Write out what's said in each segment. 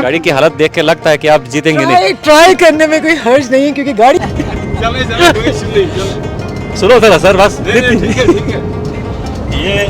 गाड़ी की हालत देख के लगता है कि आप जीतेंगे नहीं। ट्राई करने में कोई हर्ज नहीं है क्योंकि गाड़ी सुनो जरा सर बस। ये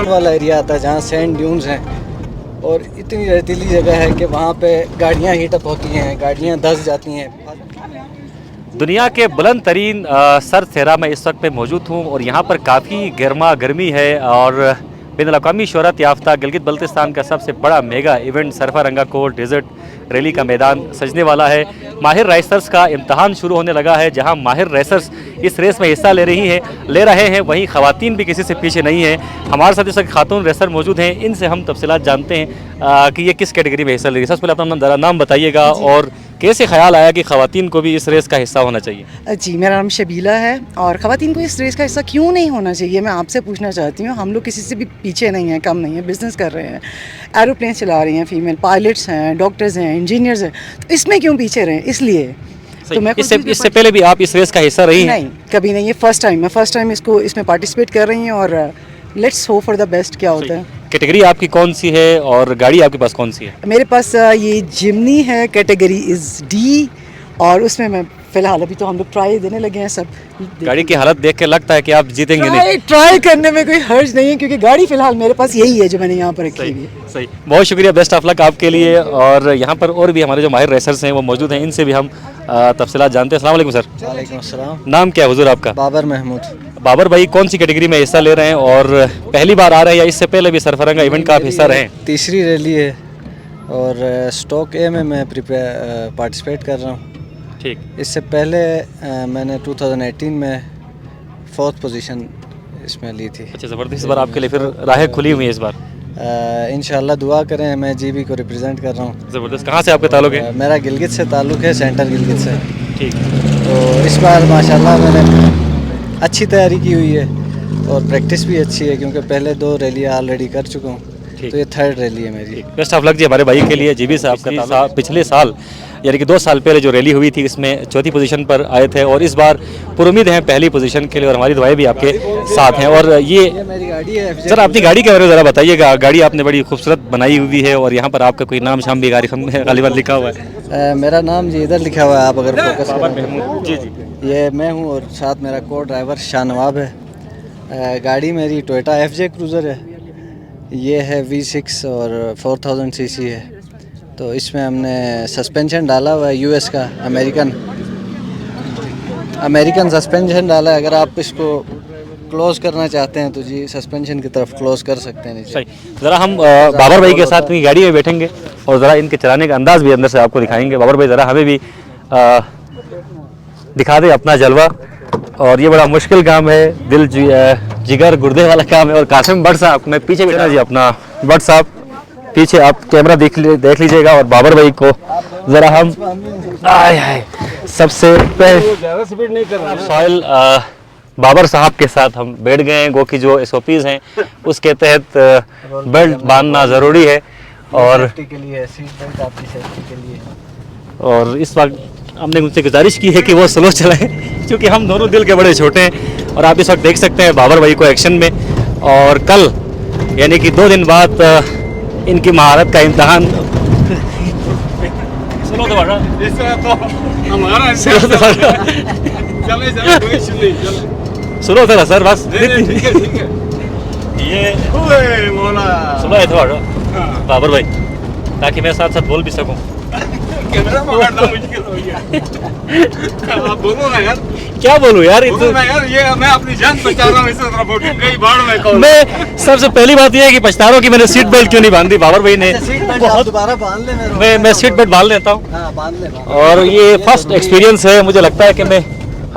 वाला एरिया आता है जहाँ सैंड ड्यून्स हैं और इतनी रेतीली जगह है कि वहाँ पे गाड़ियाँ हीटअप होती हैं, गाड़ियाँ धंस जाती हैं। दुनिया के बुलंद तरीन सर सेरा में इस वक्त पे मौजूद हूँ और यहाँ पर काफ़ी गर्मा गर्मी है और बैनुल-अक़वामी शोहरत याफ्ता गिलगित बल्तिस्तान का सबसे बड़ा मेगा इवेंट सरफा रंगा कोट डेजर्ट रैली का मैदान सजने वाला है। माहिर रेसर्स का इम्तहान शुरू होने लगा है, जहां माहिर रेसर्स इस रेस में हिस्सा ले रहे हैं वहीं ख़वातीन भी किसी से पीछे नहीं है। हमारे साथ इस वक्त खातून रेसर मौजूद हैं, इनसे हम तफसीलात जानते हैं कि ये किस कैटेगरी में हिस्सा ले रही है। सबसे पहले अपना नाम बताइएगा और कैसे ख्याल आया कि ख़वातीन को भी इस रेस का हिस्सा होना चाहिए। जी, मेरा नाम शबीला है और ख़वातीन को इस रेस का हिस्सा क्यों नहीं होना चाहिए मैं आपसे पूछना चाहती हूँ। हम लोग किसी से भी पीछे नहीं हैं, कम नहीं है, बिज़नेस कर रहे हैं, एरोप्लेन चला रही हैं, फीमेल पायलट्स हैं, डॉक्टर्स हैं, इंजीनियर्स हैं, तो इसमें क्यों पीछे रहें? इसलिए तो मैं इससे पहले भी आप इस रेस का हिस्सा रही हैं? नहीं, कभी नहीं, ये फर्स्ट टाइम इसमें पार्टिसिपेट कर रही हैं और let's hope for the best. क्या होता है? कैटेगरी आपकी कौन सी है और गाड़ी आपके पास कौन सी है? मेरे पास ये जिमनी है, कैटेगरी इज़ डी और उसमें मैं फ़िलहाल अभी तो हम लोग ट्राई देने लगे हैं सब। गाड़ी की हालत देख के लगता है कि आप जीतेंगे नहीं। ट्राई करने में कोई हर्ज नहीं है क्योंकि गाड़ी फ़िलहाल मेरे पास यही है जो मैंने यहाँ पर रखी हुई है। सही, बहुत शुक्रिया, बेस्ट ऑफ लक आपके लिए। और यहाँ पर और भी हमारे जो माहिर रेसर्स हैं वो मौजूद हैं, इनसे भी हम तफसीलात जानते हैं। अस्सलाम वालेकुम सर। वालेकुम अस्सलाम। नाम क्या है हुजूर आपका? बाबर महमूद। बाबर भाई कौन सी कैटेगरी में हिस्सा ले रहे हैं और पहली बार आ रहे हैं या इससे पहले भी सरफरंगा इवेंट का आप हिस्सा रहे हैं? तीसरी रैली है और स्टॉक ए में मैं पार्टिसिपेट कर रहा हूँ। ठीक, इससे पहले मैंने 2018 में 4th पोजीशन इसमें ली थी। अच्छा, ज़बरदस्त। इस बार आपके लिए फिर राहें खुली हुई है इस बार? इंशाल्लाह दुआ करें। मैं जीबी को रिप्रेजेंट कर रहा हूँ। ज़बरदस्त। कहाँ से आपका ताल्लुक है? मेरा गिलगित से ताल्लुक़ है, सेंटर गिलगित से। ठीक, तो इस बार माशाल्लाह मैंने अच्छी तैयारी की हुई है और प्रैक्टिस भी अच्छी है क्योंकि पहले 2 रैलियाँ ऑलरेडी कर चुका हूँ, तो ये 3rd रैली है मेरी। बेस्ट ऑफ लक जी हमारे भाई के लिए। जीबी साहब का पिछले साल यानी कि 2 साल पहले जो रैली हुई थी इसमें 4थी पोजीशन पर आए थे और इस बार पुरुमीद हैं पहली पोजीशन के लिए और हमारी दुआएं भी आपके साथ हैं। और ये मेरी गाड़ी है। सर अपनी गाड़ी के बारे में ज़रा बताइएगा। गाड़ी आपने बड़ी खूबसूरत बनाई हुई है और यहाँ पर आपका कोई नाम शाम भी गालिबन लिखा हुआ है। मेरा नाम जी इधर लिखा हुआ है, आप अगर फोकस करें। जी जी, ये मैं हूँ और साथ मेरा को ड्राइवर शाहनवाब है। गाड़ी मेरी टोयोटा FJ क्रूज़र है। ये है V6 और 4000 सीसी है। तो इसमें हमने सस्पेंशन डाला हुआ है US का, अमेरिकन सस्पेंशन डाला है। अगर आप इसको क्लोज करना चाहते हैं तो जी सस्पेंशन की तरफ क्लोज कर सकते हैं नीचे। सही। ज़रा हम बाबर भाई के साथ इनकी गाड़ी में बैठेंगे और ज़रा इनके चलाने का अंदाज़ भी अंदर से आपको दिखाएंगे। बाबर भाई ज़रा हमें भी दिखा दे अपना जलवा। और ये बड़ा मुश्किल काम है, दिल जिगर गुर्दे वाला काम है। और कासिम भट्ट साहब मैं पीछे बैठा जी, अपना भट्ट साहब पीछे आप कैमरा देख लीजिएगा और बाबर भाई को ज़रा हम सबसे पहले सॉइल बाबर साहब के साथ हम बैठ गए हैं। गो की जो SOPs हैं उसके तहत बेल्ट बांधना ज़रूरी है और सेफ्टी के लिए सीट बेल्ट आपकी सेफ्टी के लिए। और इस वक्त हमने उनसे गुजारिश की है कि वो स्लो चलाएं क्योंकि हम दोनों दिल के बड़े छोटे हैं। और आप इस वक्त देख सकते हैं बाबर भाई को एक्शन में। और कल यानी कि 2 दिन बाद इनकी महारत का इम्तहान सुनो थोड़ा सर बस। ये सुनो है थोड़ा बाबर भाई ताकि मैं साथ साथ बोल भी सकूं। कैमरा पकड़ना मुश्किल हो गया। आप बोलो ना यार। क्या बोलूं यार, यार ये मैं अपनी जान बचा रहा हूँ इस तरह बोटी कई बार मैं सबसे पहली बात ये है कि पछता रहा हूँ कि मैंने सीट बेल्ट क्यों नहीं बांधी। बाबर भाई ने बहुत दोबारा बांध ले। मैं सीट बेल्ट बांध लेता हूँ। हाँ, बांध ले। और ये फर्स्ट एक्सपीरियंस है, मुझे लगता है कि मैं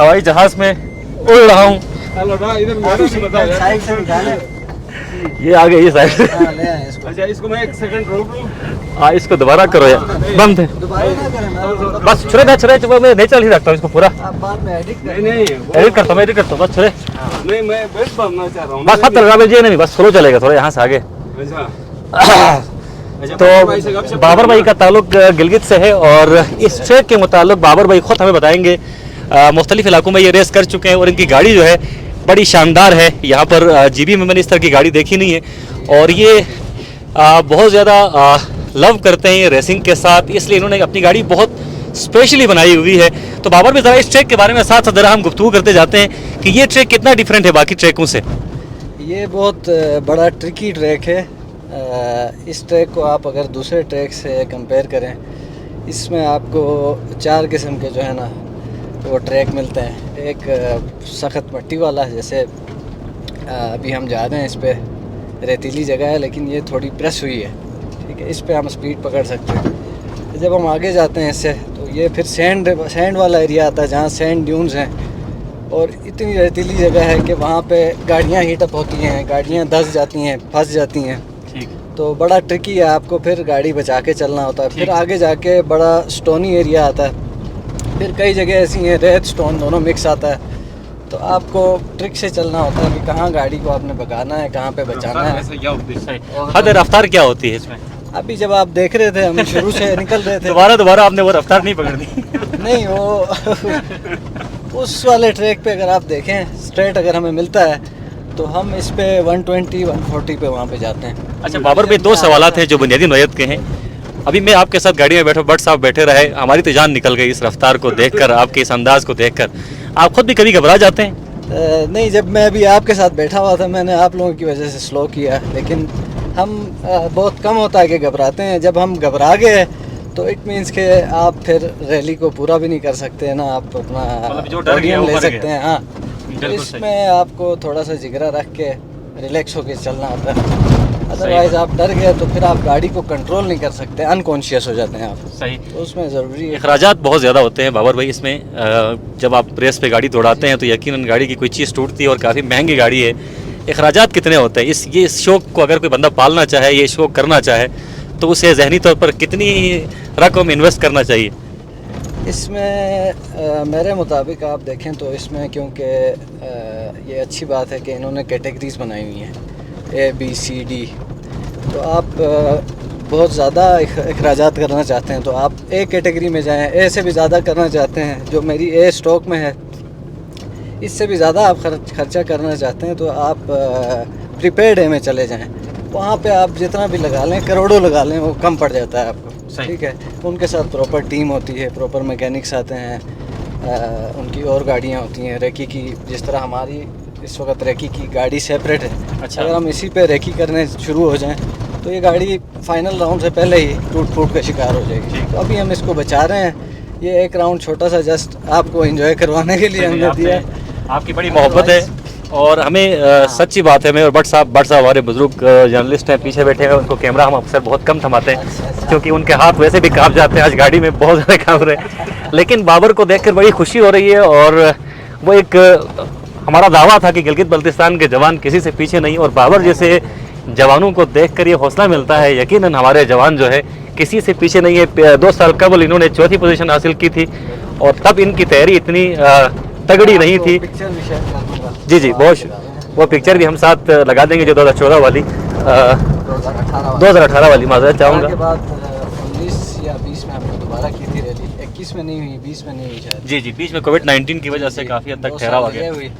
हवाई जहाज में उड़ रहा हूँ। साइड से निकाले। ये आगे ये साइड। अच्छा इसको मैं 1 सेकंड रोक लूं। हाँ इसको दोबारा करो यार, बंद है बस। छुरे मैं नहीं चल ही रखता हूँ इसको पूरा। नहीं एडिट करता हूँ बस छुरे। नहीं मैं बेल्ट बांधना चाह रहा हूँ। बस हाथ लगा लीजिए नहीं, बस स्लो चलेगा थोड़ा यहाँ से आगे। तो बाबर भाई का ताल्लुक गिलगित से है और इस ट्रैक के मुताल्लिक बाबर भाई खुद हमें बताएंगे। मुख्तलिफ इलाकों में ये रेस कर चुके हैं और इनकी गाड़ी जो है बड़ी शानदार है। यहाँ पर जीबी में मैंने इस तरह की गाड़ी देखी नहीं है और ये बहुत ज़्यादा लव करते हैं रेसिंग के साथ, इसलिए इन्होंने अपनी गाड़ी बहुत स्पेशली बनाई हुई है। तो बाबर भी ज़रा इस ट्रैक के बारे में साथ साथ ज़रा हम गुफ्तगू करते जाते हैं कि ये ट्रैक कितना डिफरेंट है बाकी ट्रैकों से। ये बहुत बड़ा ट्रिकी ट्रैक है। इस ट्रैक को आप अगर दूसरे ट्रैक से कंपेयर करें, इसमें आपको 4 किस्म के जो है ना वो ट्रैक मिलते हैं। एक सख्त मट्टी वाला, जैसे अभी हम जा रहे हैं, इस पे रेतीली जगह है लेकिन ये थोड़ी प्रेस हुई है, ठीक है, इस पे हम स्पीड पकड़ सकते हैं। जब हम आगे जाते हैं इससे तो ये फिर सैंड वाला एरिया आता है जहाँ सैंड ड्यून्स हैं और इतनी रेतीली जगह है कि वहाँ पे गाड़ियाँ हीटअप होती हैं, गाड़ियाँ धंस जाती हैं, फंस जाती हैं। ठीक। तो बड़ा ट्रिकी है, आपको फिर गाड़ी बचा के चलना होता है। फिर आगे जाके बड़ा स्टोनी एरिया आता है, फिर कई जगह ऐसी हैं रेत स्टोन दोनों मिक्स आता है। तो आपको ट्रिक से चलना होता है कि कहाँ गाड़ी को आपने भगाना है, कहाँ पे बचाना है। ऐसा क्या उद्देश्य है? हद रफ्तार क्या होती है इसमें? अभी जब आप देख रहे थे, हम शुरू से निकल रहे थे। दोबारा आपने वो रफ्तार नहीं पकड़नी। नहीं, वो उस वाले ट्रैक पे अगर आप देखें स्ट्रेट अगर हमें मिलता है तो हम इस पे 120 140 पे वहाँ पे जाते हैं। अच्छा बाबर भाई, 2 सवालात हैं जो बुनियादी नोयत के हैं। अभी मैं आपके साथ गाड़ी में बैठा, बट साहब बैठे रहे, हमारी तो जान निकल गई इस रफ्तार को देखकर, आपके इस अंदाज को देखकर। आप खुद भी कभी घबरा जाते हैं? नहीं, जब मैं अभी आपके साथ बैठा हुआ था मैंने आप लोगों की वजह से स्लो किया, लेकिन हम बहुत कम होता है कि घबराते हैं। जब हम घबरा गए तो इट मीन्स के आप फिर रैली को पूरा भी नहीं कर सकते ना, आप अपना मतलब जो डर गया वो ले मर सकते गया। हैं। हाँ, तो सही। इसमें आपको थोड़ा सा जिगरा रख के रिलैक्स होके चलना होता है। अदरवाइज आप डर गए तो फिर आप गाड़ी को कंट्रोल नहीं कर सकते, अनकॉन्शियस हो जाते हैं आप। सही। तो उसमें ज़रूरी है। अखराजात बहुत ज़्यादा होते हैं बाबर भाई इसमें। जब आप रेस पे गाड़ी दौड़ाते हैं तो यकीनन गाड़ी की कोई चीज़ टूटती है और काफ़ी महंगी गाड़ी है। अखराजात कितने होते हैं इस शौक़ को अगर कोई बंदा पालना चाहे, ये शौक़ करना चाहे, तो उसे जहनी तौर पर कितनी रकम इन्वेस्ट करना चाहिए? इसमें मेरे मुताबिक आप देखें तो इसमें, क्योंकि ये अच्छी बात है कि इन्होंने कैटेगरीज बनाई हुई हैं A B C D, तो आप बहुत ज़्यादा अखराजात करना चाहते हैं तो आप A कैटेगरी में जाएं। A से भी ज़्यादा करना चाहते हैं, जो मेरी A स्टॉक में है, इससे भी ज़्यादा आप खर्चा करना चाहते हैं तो आप प्रीपेड A में चले जाएं। वहाँ पे आप जितना भी लगा लें, करोड़ों लगा लें, वो कम पड़ जाता है आपको। ठीक है, उनके साथ प्रॉपर टीम होती है, प्रॉपर मैकेनिक्स आते हैं, उनकी और गाड़ियाँ होती हैं रेकी की। जिस तरह हमारी इस वक्त रेकी की गाड़ी सेपरेट है। अच्छा। अगर हम इसी पे रेकी करने शुरू हो जाएं तो ये गाड़ी फाइनल राउंड से पहले ही टूट फूट का शिकार हो जाएगी। तो अभी हम इसको बचा रहे हैं। ये एक राउंड छोटा सा जस्ट आपको एंजॉय करवाने के लिए हमने दिया। आपकी बड़ी मोहब्बत है और हमें सच्ची बात है। मैं और बट साहब हमारे बुजुर्ग जर्नलिस्ट हैं, पीछे बैठे हैं, उनको कैमरा हम अक्सर बहुत कम थमाते हैं क्योंकि उनके हाथ वैसे भी कांप जाते हैं। आज गाड़ी में बहुत ज़्यादा कांप रहे हैं, लेकिन बाबर को देखकर बड़ी खुशी हो रही है। और वो एक हमारा दावा था कि गिलगित बल्तिस्तान के जवान किसी से पीछे नहीं, और बाबर जैसे जवानों को देखकर ये हौसला मिलता है। यकीनन हमारे जवान जो है किसी से पीछे नहीं है। 2 साल कबल इन्होंने 4थी पोजीशन हासिल की थी और तब इनकी तैयारी इतनी तगड़ी नहीं थी। जी बहुत, वो पिक्चर भी हम साथ लगा देंगे जो 2014 वाली 2018 वाली माजरत चाहूँगा। के बाद 19 या 20 में हमने दोबारा की थी रैली। 21 में नहीं हुई, 20 में नहीं हुई शायद। जी बीच में कोविड-19 की वजह से काफ़ी हद तक ठहराव आ गया हुई।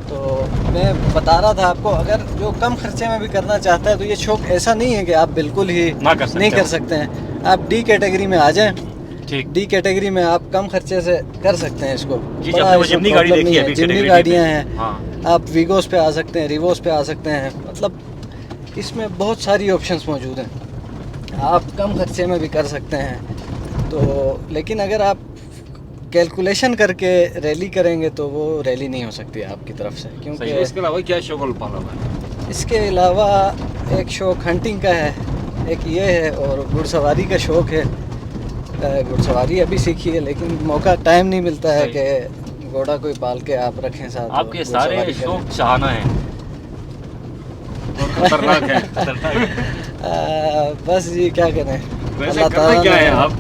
तो मैं बता रहा था आपको, अगर जो कम खर्चे में भी करना चाहता है तो ये शौक ऐसा नहीं है कि आप बिल्कुल ही नहीं कर सकते हैं। आप डी कैटेगरी में आ जाएं। ठीक। डी कैटेगरी में आप कम खर्चे से कर सकते हैं इसको। जिमनी गाड़ी देखी है, जिमनी गाड़ियाँ हैं। हाँ। आप वीगोस पे आ सकते हैं, रिवोस पे आ सकते हैं। मतलब इसमें बहुत सारी ऑप्शंस मौजूद हैं, आप कम खर्चे में भी कर सकते हैं। तो लेकिन अगर आप कैलकुलेशन करके रैली करेंगे तो वो रैली नहीं हो सकती आपकी तरफ से, क्योंकि इसके अलावा क्या शौक पाला हुआ है? इसके अलावा एक शौक हंटिंग का है, एक ये है, और घुड़सवारी का शौक है। घुड़सवारी अभी सीखी है लेकिन मौका टाइम नहीं मिलता है कि घोड़ा कोई पाल के आप रखें साथ। आपके सारे शौक शाहाना हैं और खतरनाक है। बस जी क्या करें। वैसे करना क्या है आप?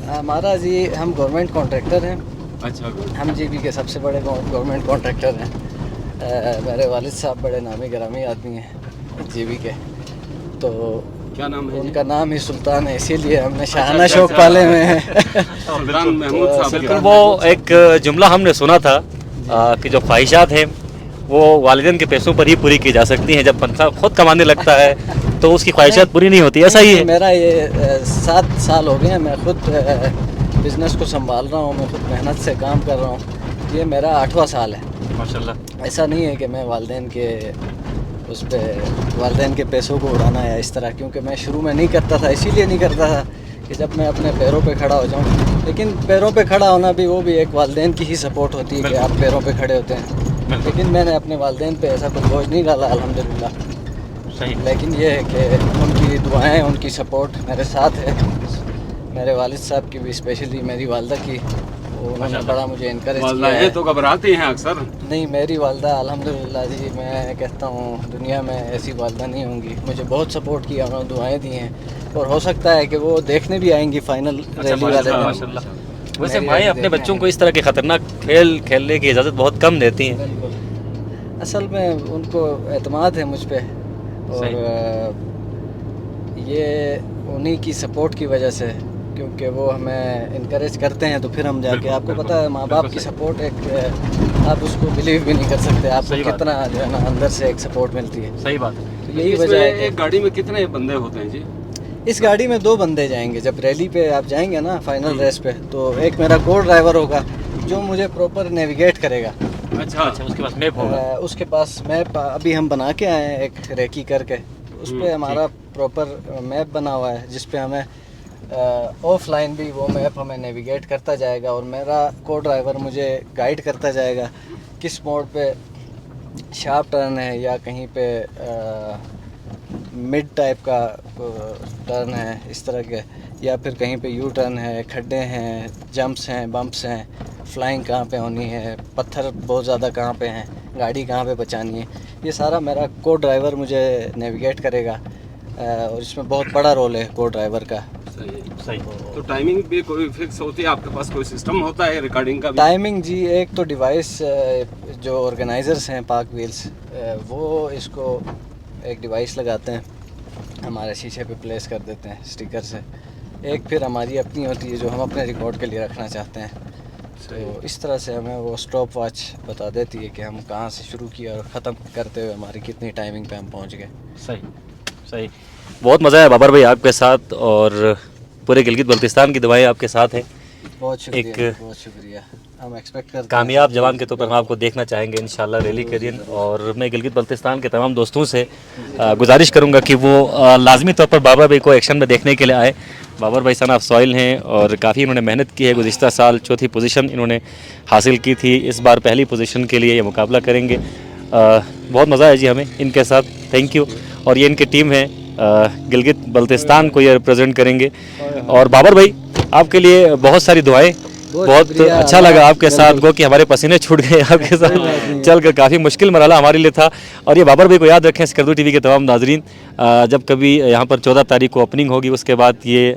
हमारा जी हम गवर्नमेंट कॉन्ट्रैक्टर हैं। अच्छा। हम जीबी के सबसे बड़े गवर्नमेंट कॉन्ट्रैक्टर हैं। मेरे वालिद साहब बड़े नामी गिरामी आदमी हैं जीबी के। तो क्या नाम है? उनका नाम ही सुल्तान है, इसीलिए हमने शाहाना शौक पाले हुए हैं। सुल्तान महमूद साहब। तो वो एक जुमला हमने सुना था कि जो ख्वाहिशात हैं वो वालिदैन के पैसों पर ही पूरी की जा सकती हैं। जब बंदा खुद कमाने लगता है तो उसकी ख्वाहिशात पूरी नहीं होती, ऐसा ही है? मेरा ये 7 साल हो गए हैं, मैं खुद बिज़नेस को संभाल रहा हूँ, मैं खुद मेहनत से काम कर रहा हूँ। ये मेरा 8वां साल है माशाल्लाह। ऐसा नहीं है कि मैं वालिदैन के उस पे वालिदैन के पैसों को उड़ाना या इस तरह, क्योंकि मैं शुरू में नहीं करता था, इसीलिए नहीं करता था कि जब मैं अपने पैरों पे खड़ा हो जाऊं। लेकिन पैरों पे खड़ा होना भी वो भी एक वालिदैन की ही सपोर्ट होती है कि आप पैरों पे खड़े होते हैं। लेकिन मैंने अपने वालिदैन पे ऐसा कोई बोझ नहीं डाला अल्हम्दुलिल्लाह। सही। लेकिन ये है कि उनकी दुआएं, उनकी सपोर्ट मेरे साथ है। मेरे वालिद साहब की भी, स्पेशली मेरी वालदा की, उन्होंने बड़ा मुझे इनकरेज किया है। तो घबराते हैं अक्सर। नहीं, मेरी वालदा अल्हम्दुलिल्लाह जी, मैं कहता हूँ दुनिया में ऐसी वालदा नहीं होंगी। मुझे बहुत सपोर्ट किया, उन्होंने दुआएं दी हैं, और हो सकता है कि वो देखने भी आएंगी फाइनल रैली वाले दिन। माशाल्लाह। वैसे मेरी माएँ रैली अपने देखने बच्चों को इस तरह के ख़तरनाक खेल खेलने की इजाज़त बहुत कम देती हैं। बिल्कुल, असल में उनको एतमाद है मुझ पे, और ये उन्हीं की सपोर्ट की वजह से, क्योंकि वो हमें इनकरेज करते हैं तो फिर हम जाके, आपको पता है माँ बाप की सपोर्ट एक, आप उसको बिलीव भी नहीं कर सकते, आपको कितना जो है ना अंदर से एक सपोर्ट मिलती है। सही बात है। तो यही वजह है कि एक गाड़ी में कितने बंदे होते हैं जी? इस गाड़ी में 2 बंदे जाएंगे। जब रैली पे आप जाएंगे ना फाइनल रेस पे, तो एक मेरा को ड्राइवर होगा जो मुझे प्रॉपर नेविगेट करेगा। अच्छा, उसके पास मैप होगा? उसके पास मैप अभी हम बना के आए हैं एक रेकी करके, उस पर हमारा प्रॉपर मैप बना हुआ है, जिस पे हमें ऑफलाइन भी वो मैप हमें नेविगेट करता जाएगा, और मेरा को ड्राइवर मुझे गाइड करता जाएगा किस मोड़ पे शार्प टर्न है, या कहीं पे मिड टाइप का टर्न है इस तरह के, या फिर कहीं पे यू टर्न है, खड्डे हैं, जंप्स हैं, बम्प्स हैं, फ्लाइंग कहाँ पे होनी है, पत्थर बहुत ज़्यादा कहाँ पे हैं, गाड़ी कहाँ पे बचानी है, ये सारा मेरा को ड्राइवर मुझे नेविगेट करेगा। और इसमें बहुत बड़ा रोल है को ड्राइवर का। सही। तो टाइमिंग भी कोई फिक्स होती है आपके पास? कोई सिस्टम होता है रिकॉर्डिंग का भी? टाइमिंग जी, एक तो डिवाइस जो ऑर्गेनाइजर्स हैं पाक व्हील्स, वो इसको एक डिवाइस लगाते हैं, हमारे शीशे पे प्लेस कर देते हैं स्टिकर से। एक फिर हमारी अपनी होती है जो हम अपने रिकॉर्ड के लिए रखना चाहते हैं, तो इस तरह से हमें वो स्टॉप वॉच बता देती है कि हम कहाँ से शुरू किया और ख़त्म करते हुए हमारी कितनी टाइमिंग पे हम पहुँच गए। सही सही। बहुत मज़ा आया बाबर भाई आपके साथ, और पूरे गिलगित बल्तिस्तान की दुआएं आपके साथ हैं। बहुत शुक्रिया, एक बहुत शुक्रिया। हम एक्सपेक्ट करते हैं कामयाब जवान के तौर पर हम आपको देखना चाहेंगे इंशाल्लाह रैली के दिन। और मैं गिलगित बल्तिस्तान के तमाम दोस्तों से गुजारिश करूंगा कि वो लाजमी तौर पर बाबर भाई को एक्शन में देखने के लिए आए। बाबर भाई सन ऑफ सॉइल हैं और काफ़ी इन्होंने मेहनत की है। गुज़िश्ता साल 4थी पोजीशन इन्होंने हासिल की थी, इस बार पहली पोजीशन के लिए ये मुकाबला करेंगे। बहुत मज़ा है जी हमें इनके साथ, थैंक यू। और ये इनकी टीम है, गिलगित बल्तिस्तान को ये रिप्रेजेंट करेंगे। और बाबर भाई आपके लिए बहुत सारी दुआएं, बहुत अच्छा लगा आपके साथ गो कि हमारे पसीने छूट गए आपके साथ चलकर, काफ़ी मुश्किल मरहला हमारे लिए था। और ये बाबर भाई को याद रखें, स्कर्दू टीवी के तमाम नाजरीन, जब कभी यहाँ पर 14 तारीख को ओपनिंग होगी, उसके बाद ये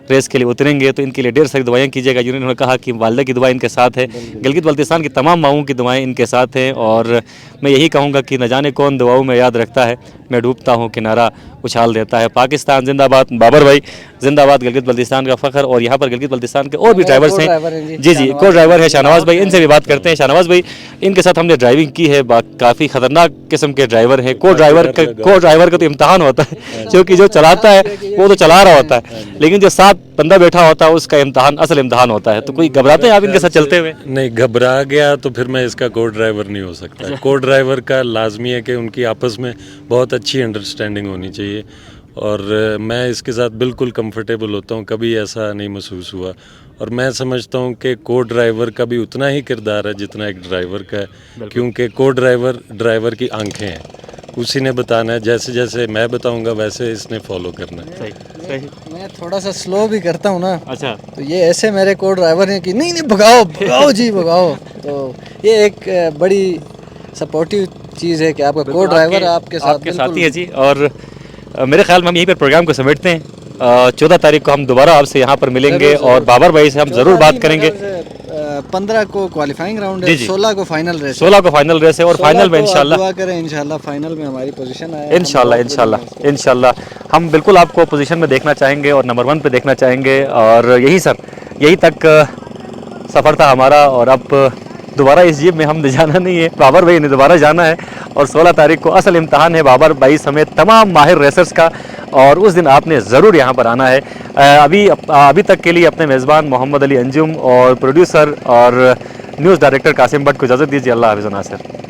रेस के लिए उतरेंगे, तो इनके लिए ढेर सारी दुआएं कीजिएगा। जिन्होंने कहा कि वालिदा की दुआ इनके साथ है, गिलगित बल्तिस्तान की तमाम माओं की दुआएं इनके साथ हैं। और मैं यही कहूँगा कि न जाने कौन दुआओं में याद रखता है, मैं डूबता हूँ किनारा उछाल देता है। पाकिस्तान जिंदाबाद, बाबर भाई जिंदाबाद, गिलगित बल्तिस्तान का फ़ख्र। और यहाँ पर गिलगित बल्तिस्तान के और भी ड्राइवर्स हैं, जी जी, को ड्राइवर है शाहनवाज भाई, इनसे भी बात करते हैं। शाहनवाज भाई, इनके साथ हमने ड्राइविंग की है, काफ़ी ख़तरनाक किस्म के ड्राइवर हैं। को ड्राइवर का तो इम्तहान होता है, क्योंकि जो चलाता है वो तो चला रहा होता है, लेकिन जो साथ बंदा बैठा होता है उसका इम्तहान, असल इम्तहान होता है। तो कोई घबराते हैं आप इनके साथ चलते हुए? नहीं, घबरा गया तो फिर मैं इसका को ड्राइवर नहीं हो सकता। को ड्राइवर का लाजमी है कि उनकी आपस में बहुत अच्छी अंडरस्टैंडिंग होनी चाहिए, और मैं इसके साथ बिल्कुल कंफर्टेबल होता हूँ, कभी ऐसा नहीं महसूस हुआ। और मैं समझता हूँ कि को ड्राइवर का भी उतना ही किरदार है जितना एक ड्राइवर का है, क्योंकि को ड्राइवर की आंखें हैं, उसी ने बताना है, जैसे जैसे मैं बताऊंगा वैसे इसने फॉलो करना है। सही। मैं थोड़ा सा स्लो भी करता हूँ ना, अच्छा, तो ये ऐसे मेरे को ड्राइवर हैं कि नहीं नहीं भगाओ भगाओ जी भगाओ। तो ये एक बड़ी सपोर्टिव चीज़ है कि आपका को ड्राइवर आपके साथ साथी है जी। और मेरे ख्याल में हम यहीं पर प्रोग्राम को समेटते हैं। 14 तारीख को हम दोबारा आपसे यहाँ पर मिलेंगे और बाबर भाई से हम ज़रूर बात करेंगे। 15 को क्वालिफाइंग राउंड है, 16 को फाइनल रेस, 16 को फाइनल रेस है, और फाइनल में इंशाल्लाह दुआ करें इंशाल्लाह फाइनल में हमारी पोजीशन आए। इंशाल्लाह हम बिल्कुल आपको पोजीशन में देखना चाहेंगे और नंबर 1 पे देखना चाहेंगे। और यही तक सफ़र था हमारा, और अब दोबारा इस जिम में हमने जाना नहीं है, बाबर भाई ने दोबारा जाना है। और 16 तारीख को असल इम्तहान है बाबर भाई समेत तमाम माहिर रेसर्स का, और उस दिन आपने ज़रूर यहाँ पर आना है। अभी तक के लिए अपने मेज़बान मोहम्मद अली अंजुम और प्रोड्यूसर और न्यूज़ डायरेक्टर कासिम भट्ट को इजाज़त दीजिए। अल्लाह हाफ़िज़ नासिर।